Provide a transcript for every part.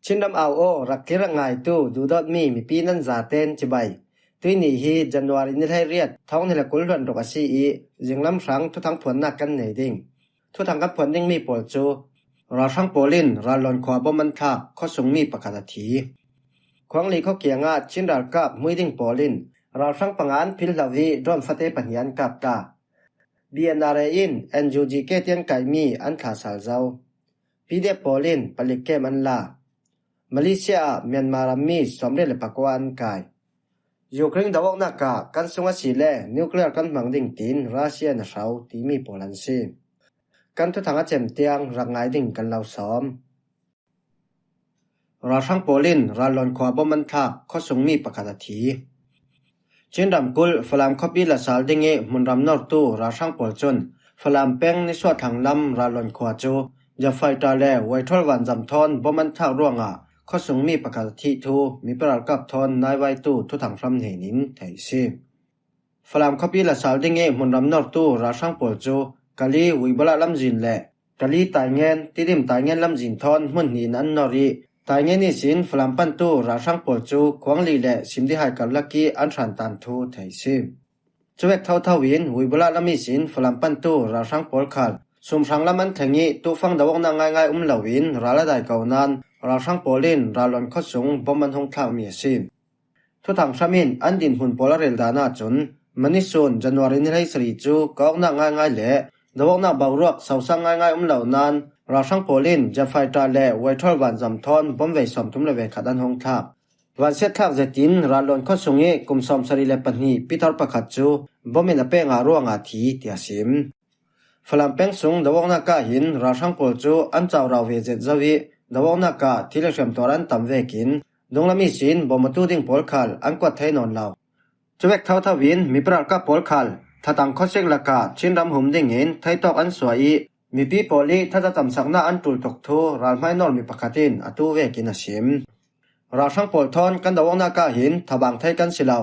ชินดำเอาโอรักที่รักง่ายตู้ดูดอดมีปีนั้นจาเต้นจิบายตุยนี่ฮีจันวารินให้เรียดท้องนี่ละกุลรวนรกซีอีจึงลำสังทุทั้งผลนักกันไหนดิ่งทุทั้งกับผลยิ่งมีปวดจูราช่างโปลินราลอนขวาบ่มันทักข้อสงมีประกาศทีควงลีเขาเกียงอาชินดาลกับมุยดิ่งโปลินราช่างปังอันพิลลาวีดอนฟาเตปัญญานกับตาบีเอ็นอาร์อินเอ็นยูจีเกเตียนไก่มีอันขาสาลเจ้าพีเดโปลินปลิกเกมันลามาเลเซียเมียนมารามีสมเด็จเลยปากวานกายยูเครนดาวนักกากันสงสิเลนิวเคลียร์กันมังดิ่งตีนรัสเซียนเสาที่มีโปแลนด์ซีกันทุกทางเจมเตียงรักง่ายดิ่งกันเหล่าซ้อมราช่างโปลินราลอนขวาบ่มันทักข้อสงมีประกาศทีเช่นดำกุลฝรั่งคบีละสาลดิ่งมุนรำนอร์ตูราช่างโปลจนฝรั่งแป้งในส่วนทางลำราลอนขวาโจจะไฟตาแลไว้ทอลวันจำทอนบ่มันทักร่วงข้อสงมีประกาศทีทูมีประกับทอนนายไว้ตู้ทุทางฟรำเหนินไทยซีฝรั่งคบีละสาลดิ่งมุนรำนอร์ตูราช่างโปลโจกะลีวิบลาลำจินแลกะลีตายเงินติดิมตายเงินลำจินทอนมุนหินอันนอรีตายเงินนี่สินฝรั่งปันตูราช่างโปลโจขวางลีแลสิมที่ให้กับลักกี้อันฉันตันทูไทยซีจวกเท่าทวินวิบลาลำมิสินฝรั่งปันตูราช่างโปลคัลสมสังละมันถึงนี้ตู้ฟังดาวงนางง่ายลาวินราละได้เก่านั้นราช่างโปลินราลอนข้อสงบ่มันหงทางมีสิทุทางชามินอันดินหุ่นโปลาเรลดานาจนมันนิสุนจันวารินให้สริจูก็นางง่ายเละดาวนาบาวรักสาวสังง่ายเหล่านั้นราช่างโปลินจะไฟตาเละไว้ทอลวันจำทอนบ่มไว้สมทุมเลเวขัดันหงทับวันเสร็จทักเจตินราลอนข้อสงกุมสมสริเลปนีปิทอลประคัดจูบ่มีนาเปงอารัวงาทีเตียสิมฝรั่งเป็งสงดาวนักกาหินราช่างโปลจูอันเจ้าเราเวเจตจวีดาวนักกาที่เลเชมตัวรันตำเวกินดงละมีสินบ่มาตูดิ่งโปลคัลอันกวดไทยนอนเราจวกเท่าทวินมีประกับโปลคัลถ้าตังข้อเช็กละกาชินรำหุ่มดิ่งเงินไทยตอกอันสวยมีปีโปลีถ้าจะจำสักหน้าอันตุลตกทูรัลไม่นอนมีปากตินอตูเวกินชิมราช่างโปลทอนกันดาวนักกาหินถ้าบางไทยกันสิเรา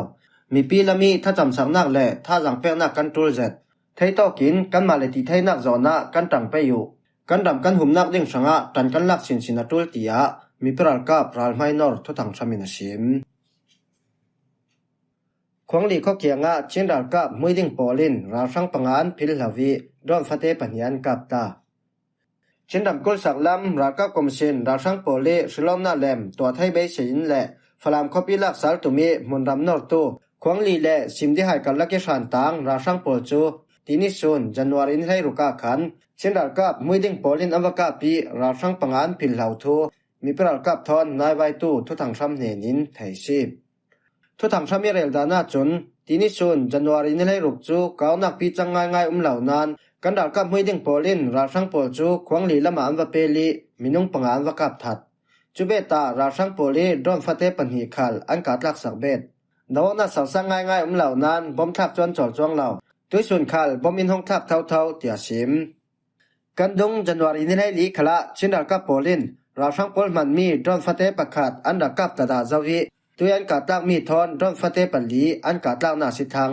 มีปีละมีถ้าจำสักหน้าเล่ถ้าจังเปนักกันตุลเจ็ดไทยตอกินกันมาเลติไทยนักจอนะกันตังไปอยู่กันดำกันหุ่มนักดิ่งสังะตันกันลักสินสินตุลตียะมีปราลกับรัลไม่นอทุทังชามินชิมควงลีเขาเกียงะเช่นรัลกับมุยดิ่งโปลินราช่างปังอันพิลลาวีดอนฟาเตปัญญานกับตาเช่นดำกุลสักลำรัลกับกรมสินราช่างโปลีสุลอมนาเลมตัวไทยเบสินและฝรั่งคบีลักสาลตุมีมุนรำนอร์ตูควงลีและสิมที่ให้กับลักเกชันตังราช่างโปลจูทีนิสุนจันวารินให้รุกาขันเช่นรัลกับมุยดิ่งโปลินอวกาปีราช่างปังอันพิลลาวทูมีปราลกับทอนนายไว้ตู้ทุทางชำเนนินไทยซีทุทางชำมีเรลดานาจนทีนิสุนจันวารินให้รุกจูเกานักปีจังง่ายเหล่านั้นกันดัลกับมุยดิ่งโปลินราช่างโปลจูควงลีละมาอันวะเปลีมินุงปังอันวะกับทัดจูเบตาราช่างโปลีดอนฟาเตปันหีคัลอันกัดลักสักเบ็ดดาวนักสังสังง่ายเหล่านั้นบ่มทับจนจอดจวงเหล่าด้วยส่วนคัลบ่มินหงทับเท่าเตียชิมกันดงจันวารินให้ลีขละชินดัลกับโปลินราช่างโปลมันมีดอนฟาเตประคัดอันดักกับตาดาเจวีตัวอันกัดลักมีทอนดอนฟาเตปันลีอันกัดลักนาสิทัง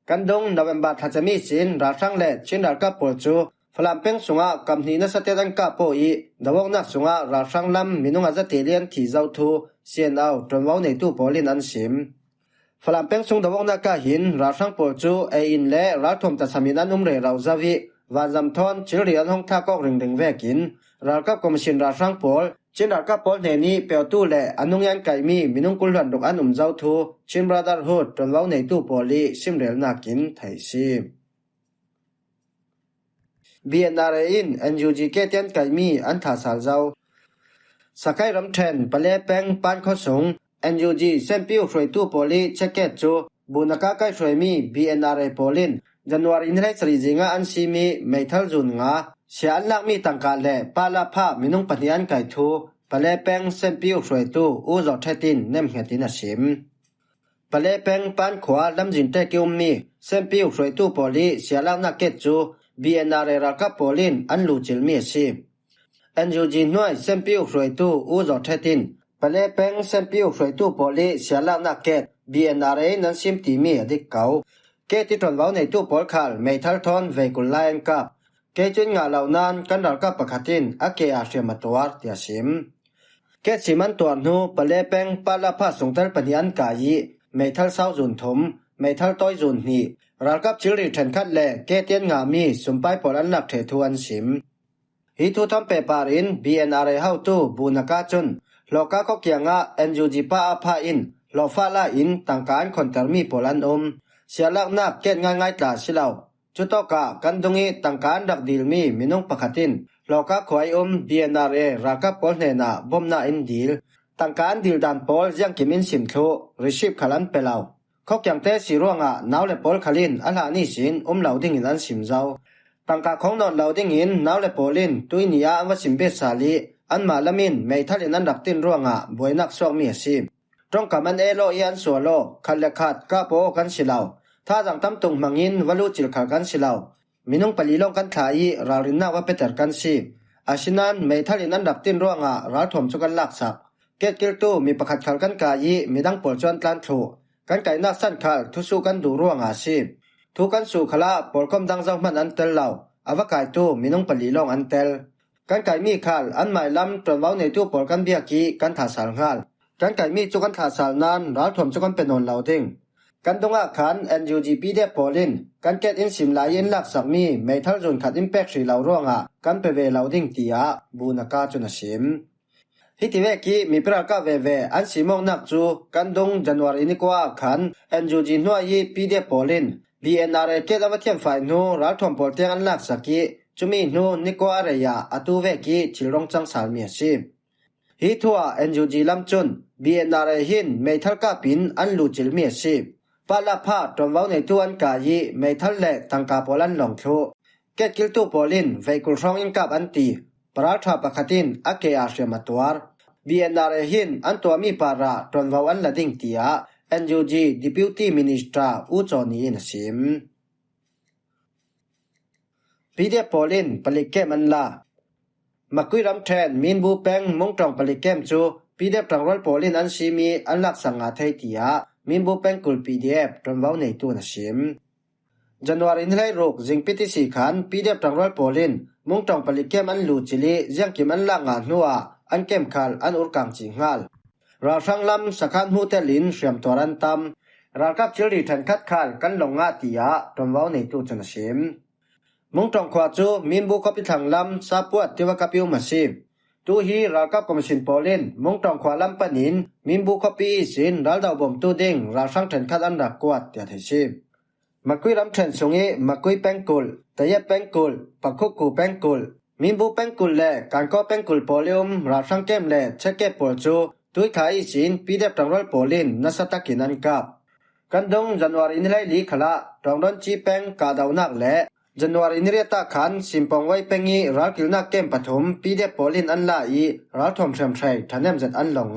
กันดงนเวมบาทัจมีสินราช่างเละชินดัลกับโปลจูฝรั่งเป็งสุงะกำนีนัสเตดันกับโปอีดาวนักสุงะราช่างลำมินุงอาจจะเตเลียนที่เจ้าทูเสียนเอาจนว่าในตู้โปลินอันชิมฝรั่งเป็งสุงดาวนักกาหินราช่างโปลจูอินเล่รัฐมตัสมินันเรเราจวีวันจำทอนชิลเรียนห้องท่าก็ริงเวกินรัลกับกรมสินราช่างโปลชินรัลกับโปลเนนีเปียวตู้เล่อนุงยันไก่มีมินุงกุลวันดกอันเจ้าทูชินบราดาร์ฮูดจนว่าในตู้โปลีซิมเรลนักกินไทยซีBNRIN NUG เตียนไก่มีอันทาสาลเจ้าสกายรำเทนปะเลแปงปานข้อสง NUG เส้นปิ้วช่วยตู้โปลีเช็คเกตจูบุนกาไก่ช่วยมี BNRI โปลินจันวารินให้สริจิงาอันซีมีไม่ทัลจุนงาเสียอันลักมีตังกาเลปาลาภามินุงปฏิอันไก่ทูปะเลแปงเส้นปิ้วช่วยตู้อูจอเทตินเนมเฮตินชิมปะเลแปงปานขวาลำจินเตกิอุมมีเส้นปิ้วช่วยตู้โปลีเสียลักนักเกตจูBNRI รักกับโปลินอันลูจิลมีสิNUG หน่วยเซมปิวช่วยตู้อูจอเทตินปะเลเป็งเซมปิวช่วยตู้โปลิเสียลักนักเกต BNRI นั้นซิมตีมีอดิกเก่าเกติตรนเว้าในตู้โปลคัลไม่ทัลทอนเวกุลไลน์กับเกจุนงาเหล่านั้นกันดัลกับปะคัตินอเกอาเชียมาตัวเตียชิม เกสิมันตัวนูปะเลแปงปาลาพาสงตัลปะนิอันกายีเมทัลซาวจุนถมเมทัลต้อยจุนนีรัลกับจิริทันคัดแลเกเตียนงามีสุมไปปอลันนักเททวนสิมฮิทุทำเปปาริน BNRA เฮาตูบูนากาจุนโลกาก็เกียงะ NUG ปาอาพาอินโลฟาลาอินต่างการคนเตอร์มีปอลันเสียลักนักเกตง่ายๆตาสิเลาจุดตอกากันตรงนี้ต่างการดักดิลมีมินงปะขัดินโลกาขวายBNRA รักกับปอลเนนาบอมนาอินดิลต่างการดิลดันปอลยังกิมินสิมโคริชิบขลันเปล่าเขาเกียงเตสิร่วงนาวเลปอลขลินอัลหานิสินเหลาดิ่งอินอันสิมเจ้าต่างกาของนอนเหลาดิ่งอินนาวเลปอลินตุยนียาอันวสิมเบสาลีอันมาลามินไม่ทัลินันดักตินร่วงบวยนักสวงมีสิมตรงกับมันเอโลยันสัวโลคันเลขาดกาโปกันสิเลาถ้าจังตำตุงมังอินวลูจิลขักันสิเลามินุงปลีลงกันทายรารินนาว่าเปเตอร์กันสิอาชินันไม่ทัลินันดักตินร่วงราถมจุกันลักษักเกตกิลตูมีประคัดขัลกันกายีมีดังปวดจวนตันทูกันไก่นักสั้นขัลทุสู้กันดูร่วงอาชีพทุกันสู่ขละปวดคมดังจังมันอันเตลเหล่าอวกายตูมินุงปลีลงอันเตลกันไก่มีขัลอันหมายลำตรวจเว้าในตู้ปวดกันเบียกีกันถาสารขัลกันไก่มีจุกันถาสารนานราถมจุกันเป็นนนเหล่าทิ้งกันตรงอาขัน NUGP เดปอลินกันเกตอินสิมลายินลักสักมีไม่ทัลจุนขัดอิมแพคสีเหล่าร่วงกันเปเวเหล่าทิ้งตีบูนากาจุนสิมฮิติเวกีมีปรากาเวอันสิมองนักจูกันดงจันวารินิกว่าขัน NUG นัวยีปีเดปอลิน BNRA เกตอวเทียมฝ่ายนูรัฐมปอลเตียงอันลักสักีจุมีนูนิกว่าเรียอตูเวกีชิลรงจังสารเมียสิฮิทัว NUG ลำจุน BNRA หินไม่ทัลกาปินอันลูจิลเมียสิปาลาพาตรวมเว้าในตัวอันกายีไม่ทัลเละทางกาโปลันหลงโคเกตกิลตูปอลินไวกุลรองอินกับอันตีปราทาปะขัดินอเกอาเชียมาตัว BNRA หินอันตัวมีปาระตรวมเว้าอันละดิ่งตีNUG Deputy Minister อุจอนีนสิมปีเดปอลินปลิเกมันลามักกุยรำแทนมินบูแปงมงตรองปลิเกมจูปีเดปรังรอลปอลินอันซีมีอันลักสังอาไทยตีมินบูแปงกุล PDF ตรวมเว้าในตัวนสิมจันวารินไลโรกจิงพิติสีขันปีเดปรังรอลปอลินมงตรองปลิเกมอันลูจิลียังกิมันลางานัวอันเกมคัลอันอุรกังจิงฮัลราชังลำสักขันหูเตลินเสียมตัวรันตำรากับจิริทันคัดขัลกันลงงาตีตรวมเว้าในตัวจันสิมมงตรองขวาจูมินบูคบิทังลำซาปวดที่ว่ากับยูมาสิมตูฮีรากับคอมมิชนปอลินมงตรองขวาลำปนินมินบูคบีสินรัลดาวบอมตูดิงราชังทันคัดอันรักกวดเตียเทชิมมักกุยรำเทนสงเอมักกุยแปงกุลแต่ยะแปงกุลปักคุกูแปงกุลมินบูแปงกุลแลการก็แปงกุลปอลิมราชังเกมแลเชเกปอลจูตุยขายสินปีเดปรังรอลปอลินนัสตะกินันกับกันดงจันวารินไลลีขละตรองดอนจีแปงกาดาวนักแลจันวารินเรียตาขันสิมปองไว้เป็งีรักกิลนักเกมปฐมปีเดปอลินอันลาอีรัฐมเชมชัยทันเนมจัดอันหลง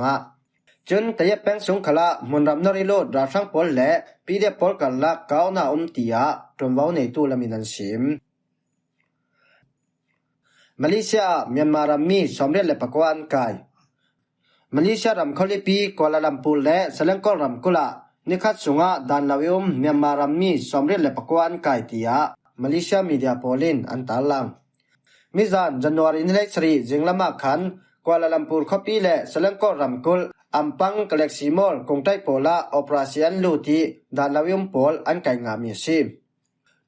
จนแต่ยะแปงสงขละมุนรำนริโลดราชังปอลแลปีเดปอลกันลักเก้าหน้าตียตรวมเว้าในตูละมินันสิมมาเลเซียเมียนมารัมมีสมเด็จและปกวานกายมาเลเซียรำเขาเลปีกัวลาลัมพูและสลังกอรำกุลานิคัดสุงะดานลาวิอุมเมียนมารัมมีสมเด็จและปกวานกายตียมาเลเซียมีเดียโพลินอันตาลังมิซานจันวารินเลสรีจิงละมาขันกัวลาลัมพูเขาปีและสลังกอรำกุลอัมปังกเล็กซิมอลกงไตโปลาออปราเซียนลูตีดานลาวิอุมโพลอันไก่งามีซิม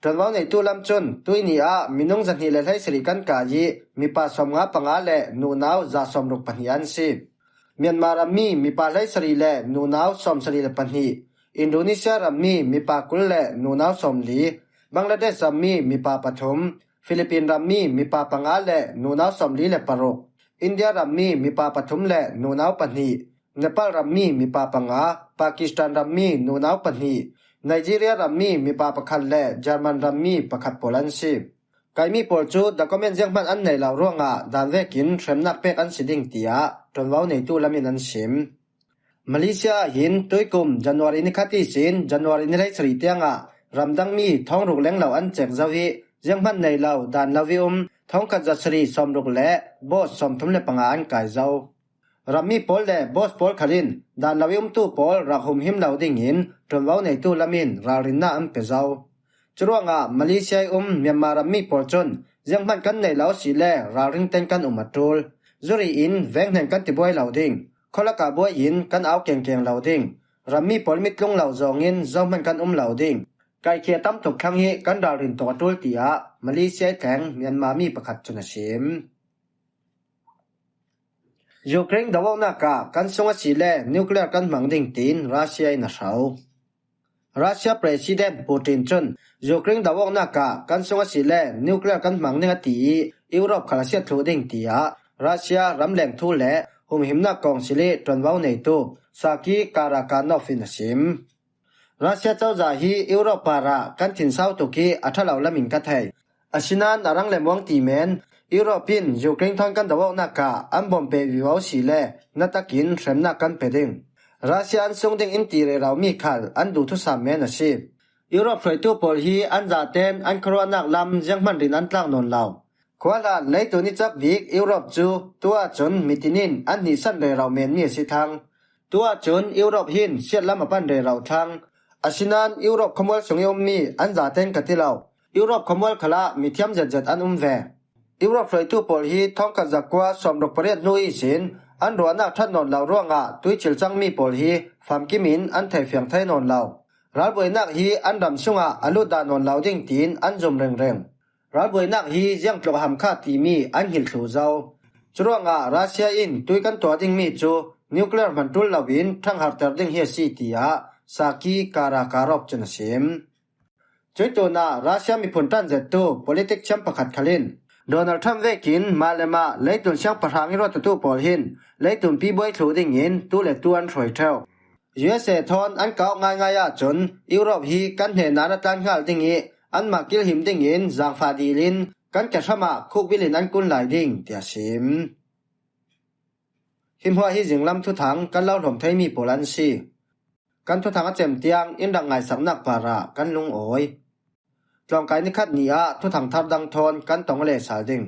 ตอนว่าในตู้ลำจนตุยนีมินงจันฮิเลไลสริกันกายีมีปาสมงาปังอาเลนูนาวจะสมรุกปัญญาสิเมียนมารามีปาไลสริเลนูนาวสมสริเลปัญญีอินโดนีเซียรามีปากุลเลนูนาวสมลีบังลาเดชรามีปาปฐมฟิลิปปินส์รามีปาปังอาเลนูนาวสมลีเลปารกอินเดียรามีปาปฐมเลนูนาวปัญญีเนปาลรามีปาปังอาปากีสถานรามีนูนาวปัญญีไนจีเรียรัมมีปาปะคันและเยอรมันรัมมีปะคัดโปแลนด์สิไกมีโปลจูดคอมเมนต์ยังมันอันในเหล่าร่วงดานเวกินเทรมนักเป็กอันสิดิ่งตียจนเว้าในตู้ละมินันสิมมาเลเซียหินตุยกุมจันวารินคัติสินจันวารินไรสริเตียงรำดังมีท้องรุกแหลงเหล่าอันเจกซาวิยังมันในเหล่าดานลาวิอุมท้องกัจจสรีสมรุกและบอสสมทุมเลปังอันไก่เจ้ารัมมีปอลและบอสปอลคารินดานลาวิอุมตู้ปอลรักหุมหิมเหล่าดิ่งหินจนเว้าในตู้ละมินรารินนาอันเปเจ้าจรวงมาเลเซียเมียนมารัมมีปอลจนยังมันกันในเหล่าสีแลราริงเต็นกันอุมาตูล zuri in veng nen kan ti boy lauding khola ka boy in kan au keng keng lauding rammi polmit lung lau zongin zoman kan lauding kai khia tam tok thang hi kan dal rin to tul tia Malaysia tang Myanmar mi pakhat chuna sim Ukraine dawna ka kan songa sile nuclear kan mangding tin Russia ina sau Russia President Putin chun Ukraine dawna ka kan songa sile nuclear kan mangning ati Europe khalasia thoding tia Russia ramleng thu le humhimna kong sile tonwau nei tu Saki Karakanov inasim Russia chawza hi Europe para kan thin sau tu ki athalau lamin ka thai asinan arang lemwang ti men European Ukraine thon kan dawna ka an bombe wiwau sile natakin thremna kan peding Russia an sungding intire raw mi khal an du thu sam men asi Europe frei tu pol hi an za ten an corona lam jangman rin an tlang non law kwala leitu ni chap big Europe chu tua chon mitinin an ni san re raw men mi si thang tua chon Europe hin siat lam pan re raw thang asinan Europe khomol songyom mi an za ten katilaw Europe khomol khala mithiam jet an ve Europe frei tu pol hi thong ka zakwa somrok pariat noi sin an ruana that non law ronga tuichil chang mi pol hi famkimin an thai fiang thai non law ralboinak hi an ram sunga alu da non law ding tin an zum reng ralboinak hi jiang tlok ham kha ti mi an hil thu zau churonga Russia in tuikan to ding mi chu nuclear mantul lawin thang har ter ding hi si tia Saki Karakarov chanasim choitona Russia mi phuntan zetu politic cham pakhat khalin Donald Trump vekin malema leitun siang parhangi ro tu pol hin leitun pi boy thluding in tu le tuan throi thau USA thon an kau ngai ya chun Europe hi kan he nana tan ngal ding i an makil him ding in jang fa dilin kan ka thama khuk bilin an kun lai ding tia sim himhwa hi jinglam thu thang kan lau hlom thai mi polan si kan thu thang a chem tiang in dang ngai saknak para kan lung oi tlong kai ni khat ni a thu thang thar dang thon kan tong le sal ding